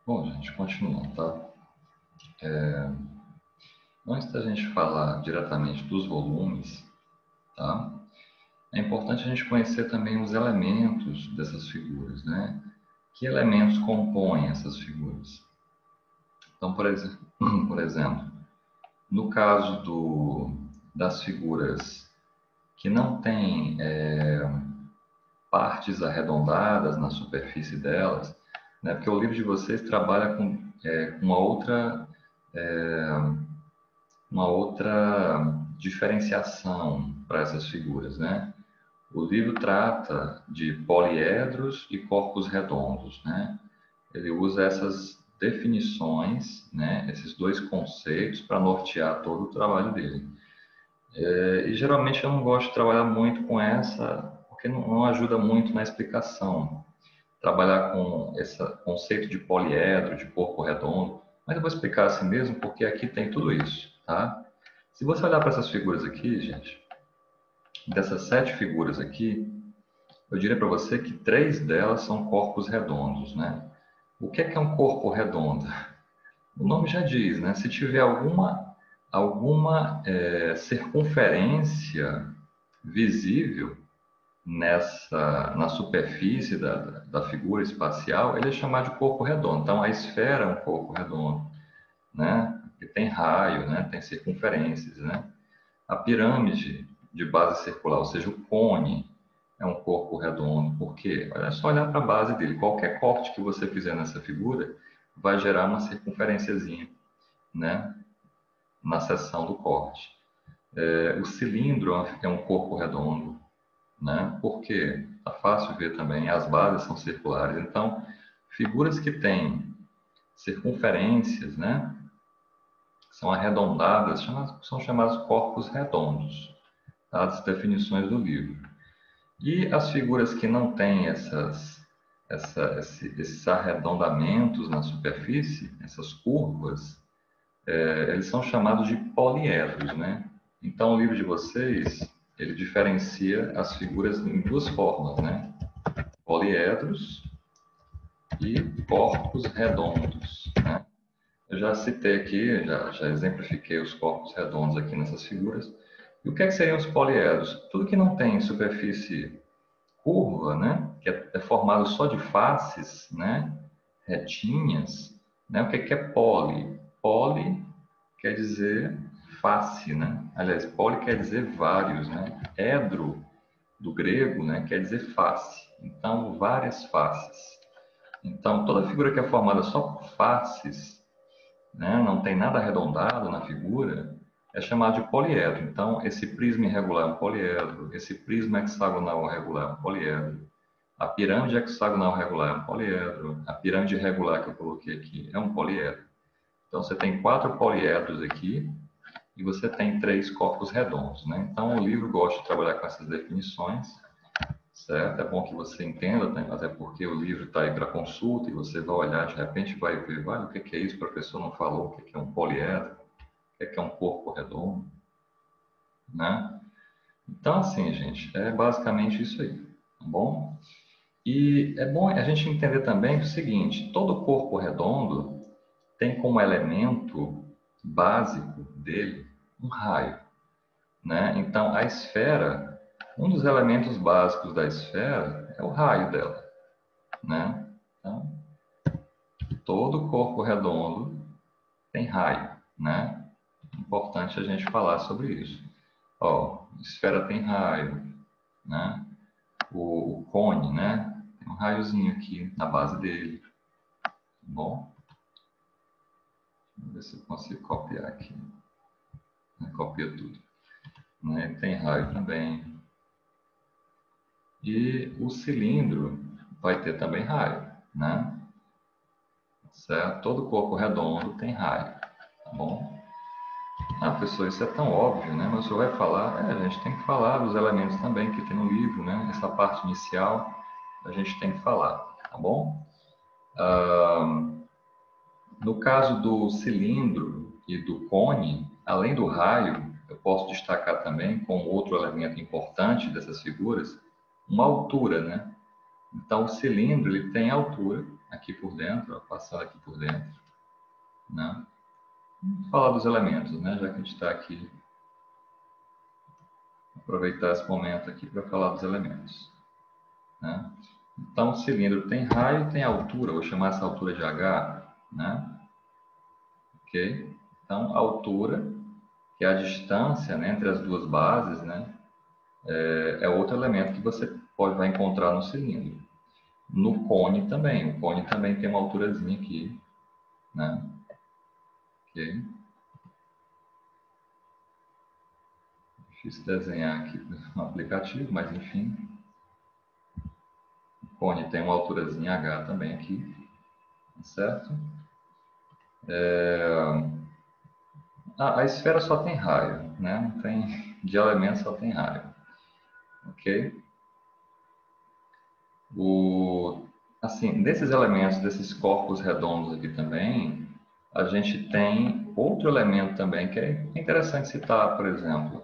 Bom, gente, continuando, tá? Antes da gente falar diretamente dos volumes, tá? É importante a gente conhecer também os elementos dessas figuras, né? Que elementos compõem essas figuras? Então, por exemplo, no caso das figuras que não têm partes arredondadas na superfície delas, né? Porque o livro de vocês trabalha com uma outra diferenciação para essas figuras, né? O livro trata de poliedros e corpos redondos, né? Ele usa essas definições, né? Esses dois conceitos para nortear todo o trabalho dele. E geralmente eu não gosto de trabalhar muito com essa, porque não ajuda muito na explicação. Trabalhar com esse conceito de poliedro, de corpo redondo, mas eu vou explicar assim mesmo, porque aqui tem tudo isso, tá? Se você olhar para essas figuras aqui, gente, dessas 7 figuras aqui, eu diria para você que 3 delas são corpos redondos, né? O que é um corpo redondo? O nome já diz, né? Se tiver alguma circunferência visível na superfície da figura espacial, ele é chamado de corpo redondo. Então, a esfera é um corpo redondo, né? Que tem raio, né? Tem circunferências, né? A pirâmide de base circular, ou seja, o cone, é um corpo redondo. Por quê? É só olhar para a base dele. Qualquer corte que você fizer nessa figura vai gerar uma circunferenciazinha, né? Na seção do corte. O cilindro é um corpo redondo, né? Por quê? Tá fácil ver também. As bases são circulares. Então, figuras que têm circunferências, né? São arredondadas, são chamadas corpos redondos, tá? As definições do livro. E as figuras que não têm esses arredondamentos na superfície, essas curvas, eles são chamados de poliedros, né? Então, o livro de vocês, ele diferencia as figuras em duas formas, né? Poliedros e corpos redondos, né? Eu já citei aqui, já exemplifiquei os corpos redondos aqui nessas figuras. E o que, seriam os poliedros? Tudo que não tem superfície curva, né? Que é formado só de faces, né? Retinhas, né? O que é poli? Poli quer dizer face, né? Aliás, poli quer dizer vários, né? Edro, do grego, né? Quer dizer face. Então, várias faces. Então, toda figura que é formada só por faces, né? Não tem nada arredondado na figura, é chamado de poliedro. Então, esse prisma irregular é um poliedro, esse prisma hexagonal regular é um poliedro, a pirâmide hexagonal regular é um poliedro, a pirâmide irregular que eu coloquei aqui é um poliedro. Então, você tem 4 poliedros aqui e você tem 3 corpos redondos, né? Então, o livro gosta de trabalhar com essas definições, certo? É bom que você entenda, né? Até porque o livro está aí para consulta e você vai olhar, de repente vai ver, vale, o que é isso? O professor não falou, o que é um poliedro, o que é um corpo redondo, né? Então, assim, gente, é basicamente isso aí, tá bom? E é bom a gente entender também o seguinte, todo corpo redondo tem como elemento básico dele um raio, né? Então, a esfera, um dos elementos básicos da esfera é o raio dela, né? Então, todo corpo redondo tem raio, né? Importante a gente falar sobre isso. Ó, esfera tem raio, né? O cone, né? Tem um raiozinho aqui na base dele, tá bom? Vamos ver se eu consigo copiar aqui. Copia tudo. Né? Tem raio também. E o cilindro vai ter também raio, né? Certo? Todo corpo redondo tem raio, tá bom? Ah, professor, isso é tão óbvio, né? Mas o senhor vai falar, a gente tem que falar dos elementos também que tem no livro, né? Essa parte inicial a gente tem que falar, tá bom? No caso do cilindro e do cone, além do raio, eu posso destacar também, como outro elemento importante dessas figuras, uma altura, né? Então, o cilindro ele tem altura, aqui por dentro, ó, passando aqui por dentro, né? Vamos falar dos elementos, né? Já que a gente está aqui, aproveitar esse momento aqui para falar dos elementos, né? Então, o cilindro tem raio e tem altura, vou chamar essa altura de H, né? Ok? Então, a altura, que é a distância, né, entre as duas bases, né? É outro elemento que você vai encontrar no cilindro. No cone também, o cone também tem uma alturazinha aqui, né? Ok? Difícil desenhar aqui no aplicativo, mas enfim. O cone tem uma alturazinha H também aqui, certo? A esfera só tem raio, né? Não tem, de elementos só tem raio, ok? Assim, desses elementos, desses corpos redondos aqui também, a gente tem outro elemento também que é interessante citar, por exemplo,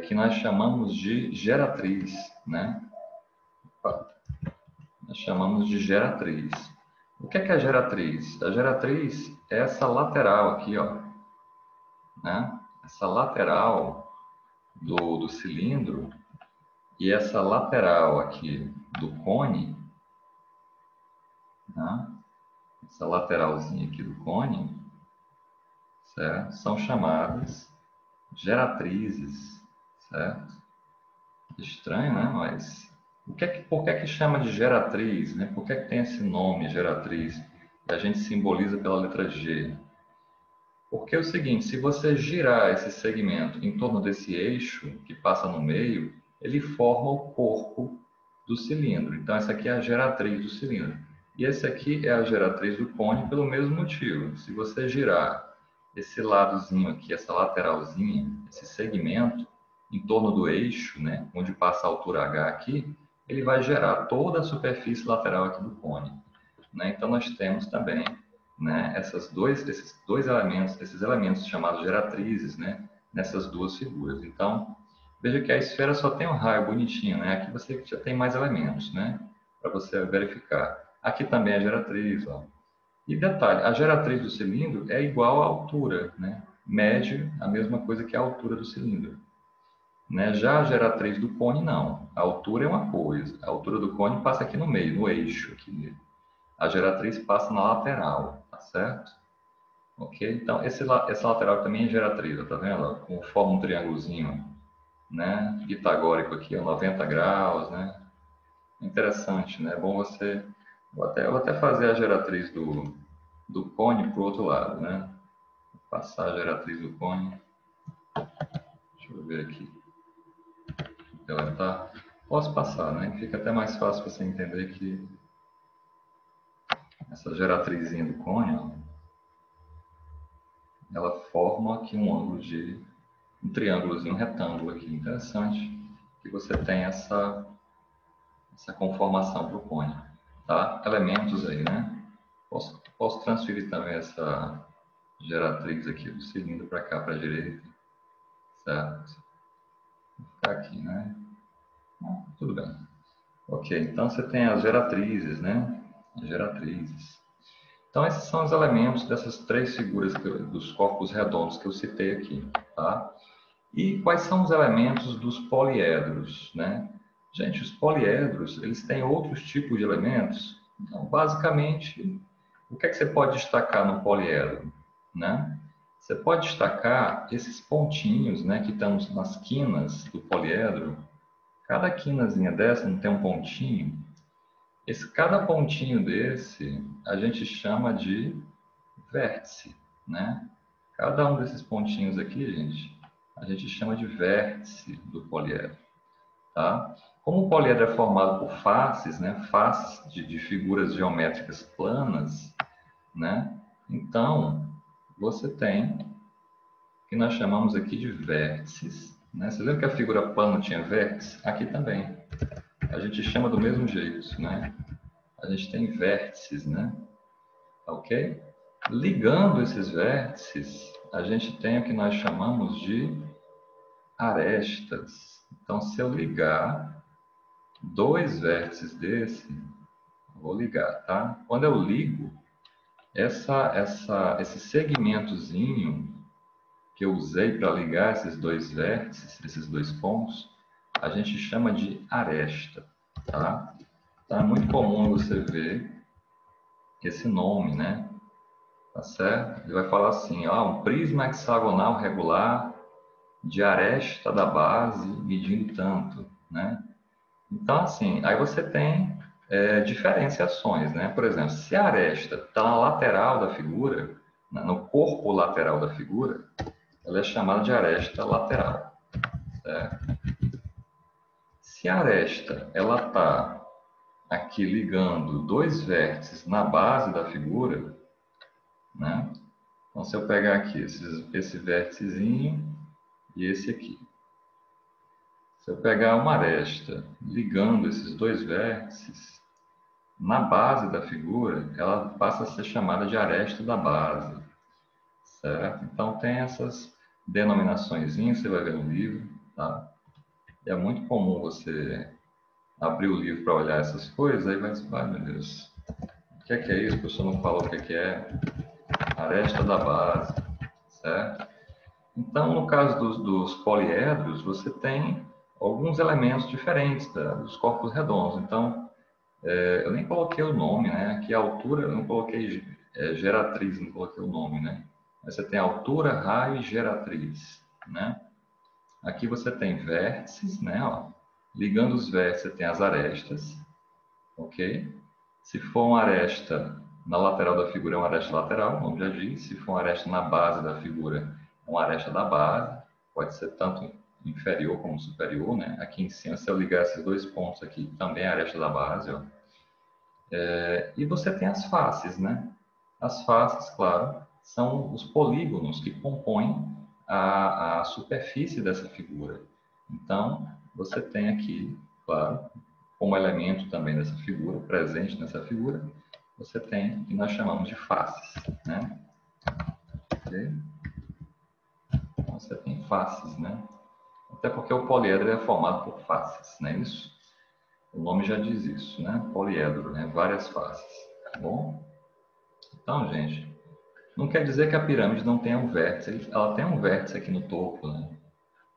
que nós chamamos de geratriz, né? Nós chamamos de geratriz. O que é a geratriz? A geratriz é essa lateral aqui, ó, né? Essa lateral do cilindro e essa lateral aqui do cone, né? Essa lateralzinha aqui do cone, certo? São chamadas geratrizes, certo? Estranho, né? Mas por que chama de geratriz, né? Por que tem esse nome, geratriz? E a gente simboliza pela letra G. Porque é o seguinte, se você girar esse segmento em torno desse eixo que passa no meio, ele forma o corpo do cilindro. Então, essa aqui é a geratriz do cilindro. E esse aqui é a geratriz do cone pelo mesmo motivo. Se você girar esse ladozinho aqui, essa lateralzinha, esse segmento, em torno do eixo, né, onde passa a altura H aqui, ele vai gerar toda a superfície lateral aqui do cone, né? Então, nós temos também, né, esses dois elementos, esses elementos chamados geratrizes, né, nessas duas figuras. Então, veja que a esfera só tem um raio bonitinho, né? Aqui você já tem mais elementos, né, para você verificar. Aqui também é geratriz, ó. E detalhe, a geratriz do cilindro é igual à altura, né? Mede a mesma coisa que a altura do cilindro, né? Já a geratriz do cone, não. A altura é uma coisa, a altura do cone passa aqui no meio, no eixo aqui. A geratriz passa na lateral, tá certo? Ok? Então, essa lateral também é geratriz, tá vendo? Forma um triângulozinho, né? Pitagórico aqui, ó, 90 graus, né? Interessante, né? É bom você... eu vou até fazer a geratriz do cone para o outro lado, né? Passar a geratriz do cone. Deixa eu ver aqui. Ela tá... Posso passar, né? Fica até mais fácil você entender que essa geratrizinha do cone, ó, ela forma aqui um triângulozinho, um retângulo aqui. Interessante que você tem essa conformação para o cone, tá? Elementos aí, né? Posso transferir também essa geratriz aqui do cilindro para cá, para a direita, certo? Vou ficar aqui, né? Tudo bem. Ok, então você tem as geratrizes, né? As geratrizes. Então, esses são os elementos dessas três figuras dos corpos redondos que eu citei aqui, tá? E quais são os elementos dos poliedros, né? Gente, os poliedros, eles têm outros tipos de elementos. Então, basicamente, o que é que você pode destacar no poliedro, né? Você pode destacar esses pontinhos, né, que estão nas quinas do poliedro. Cada quinazinha dessa não tem um pontinho. Cada pontinho desse a gente chama de vértice, né? Cada um desses pontinhos aqui, gente, a gente chama de vértice do poliedro, tá? Como o poliedro é formado por faces, né? Faces de figuras geométricas planas, né? Então, você tem o que nós chamamos aqui de vértices, né? Você lembra que a figura plana tinha vértice? Aqui também. A gente chama do mesmo jeito, né? A gente tem vértices, né? Ok? Ligando esses vértices, a gente tem o que nós chamamos de arestas. Então, se eu ligar dois vértices desse, Vou ligar, tá? Quando eu ligo, esse segmentozinho que eu usei para ligar esses dois vértices, esses dois pontos, a gente chama de aresta, tá? Então, é muito comum você ver esse nome, né? Tá certo? Ele vai falar assim, ó, um prisma hexagonal regular de aresta da base medindo tanto, né? Então, assim, aí você tem diferenciações, né? Por exemplo, se a aresta está na lateral da figura, no corpo lateral da figura, ela é chamada de aresta lateral, certo? Se a aresta ela está aqui ligando dois vértices na base da figura, né? Então, se eu pegar aqui esse vérticezinho e esse aqui, se eu pegar uma aresta ligando esses dois vértices, na base da figura, ela passa a ser chamada de aresta da base, certo? Então, tem essas denominações, você vai ver no livro, tá? E é muito comum você abrir o livro para olhar essas coisas, aí vai dizer, ai meu Deus, o que é isso? O professor não falou o que é aresta da base, certo? Então, no caso dos poliedros, você tem alguns elementos diferentes dos corpos redondos. Então, eu nem coloquei o nome, né? Aqui a altura, eu não coloquei geratriz, não coloquei o nome, né? Mas você tem altura, raio e geratriz, né? Aqui você tem vértices, né? Ó, ligando os vértices, você tem as arestas, ok? Se for uma aresta na lateral da figura, é uma aresta lateral, como já disse. Se for uma aresta na base da figura, é uma aresta da base. Pode ser tanto inferior como superior, né? Aqui em cima, se eu ligar esses dois pontos aqui, também é a aresta da base, ó. E você tem as faces, né? As faces, claro, são os polígonos que compõem a superfície dessa figura. Então, você tem aqui, claro, como elemento também dessa figura, presente nessa figura, você tem o que nós chamamos de faces, né? Okay? Então, você tem faces, né? Até porque o poliedro é formado por faces, não é isso? O nome já diz isso, né? Poliedro, né? Várias faces, tá bom? Então, gente, não quer dizer que a pirâmide não tenha um vértice. Ela tem um vértice aqui no topo, né?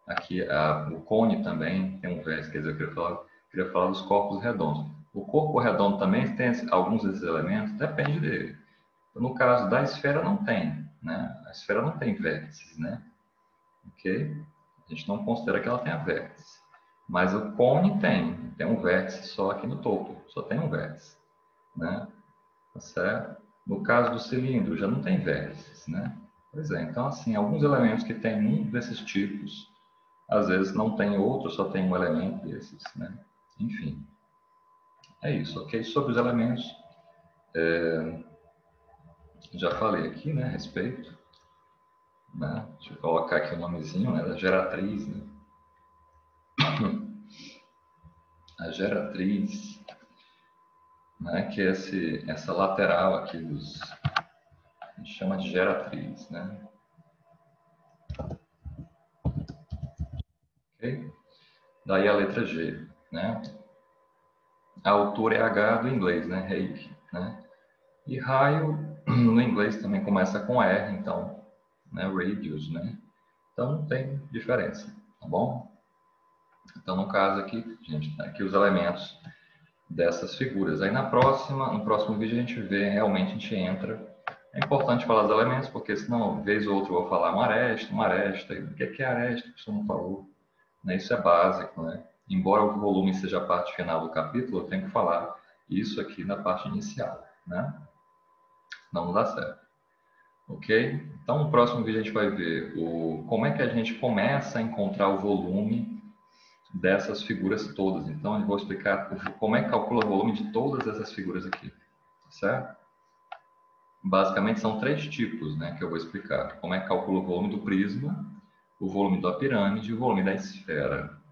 Aqui, o cone também tem um vértice, quer dizer, eu queria falar dos corpos redondos. O corpo redondo também tem alguns desses elementos, depende dele. No caso da esfera, não tem, né? A esfera não tem vértices, né? Ok? A gente não considera que ela tenha vértice. Mas o cone tem um vértice só aqui no topo, só tem um vértice, né? Tá certo? No caso do cilindro, já não tem vértices, né? Pois é, então, assim, alguns elementos que têm um desses tipos, às vezes não tem outro, só tem um elemento desses, né? Enfim, é isso, ok? Sobre os elementos, já falei aqui, né, a respeito, né? Deixa eu colocar aqui o nomezinho, né, da geratriz, né? A geratriz, né, que é essa lateral aqui a gente chama de geratriz, né? Ok? Daí a letra G, né? A altura é H do inglês, né? Height, né? E raio, no inglês também começa com R, então, né? Radius, né? Então, não tem diferença, tá bom? Então, no caso aqui, gente, aqui os elementos dessas figuras. Aí no próximo vídeo a gente vê, realmente a gente entra. É importante falar dos elementos, porque senão, vez ou outra, eu vou falar uma aresta. O que é aresta? Que você não falou? Né? Isso é básico, né? Embora o volume seja a parte final do capítulo, eu tenho que falar isso aqui na parte inicial, né? Não dá certo. Ok? Então, no próximo vídeo a gente vai ver como é que a gente começa a encontrar o volume dessas figuras todas. Então, eu vou explicar como é que calcula o volume de todas essas figuras aqui, certo? Basicamente, são três tipos, né, que eu vou explicar. Como é que calcula o volume do prisma, o volume da pirâmide e o volume da esfera.